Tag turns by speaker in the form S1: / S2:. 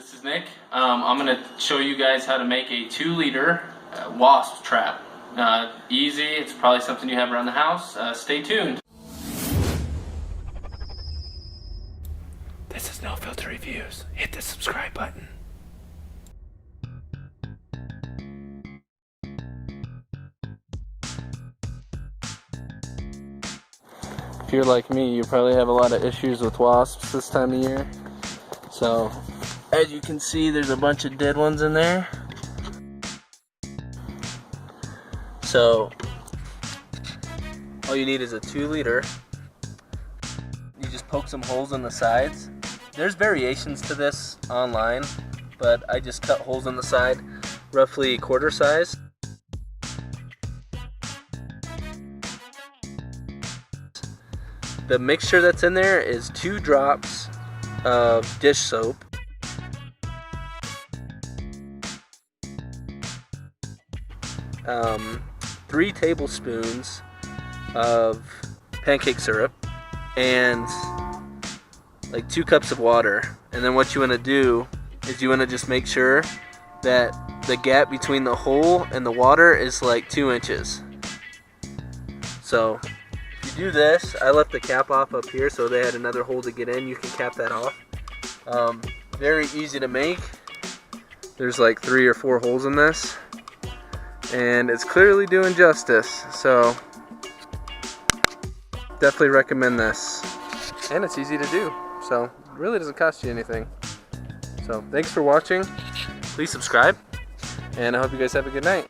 S1: This is Nick. I'm going to show you guys how to make a 2-liter wasp trap. Easy, it's probably something you have around the house. Stay tuned.
S2: This is No Filter Reviews. Hit the subscribe button.
S1: If you're like me, you probably have a lot of issues with wasps this time of year. So, as you can see, there's a bunch of dead ones in there. So, all you need is a 2-liter. You just poke some holes in the sides. There's variations to this online, but I just cut holes in the side, roughly quarter size. The mixture that's in there is 2 drops of dish soap, 3 tablespoons of pancake syrup, and like 2 cups of water. And then what you want to do is you want to just make sure that the gap between the hole and the water is like 2 inches. So if you do this, I left the cap off up here so they had another hole to get in. You can cap that off. Very easy to make. There's like 3 or 4 holes in this, and it's clearly doing justice. So definitely recommend this, and it's easy to do, so it really doesn't cost you anything. So thanks for watching. Please subscribe, and I hope you guys have a good night.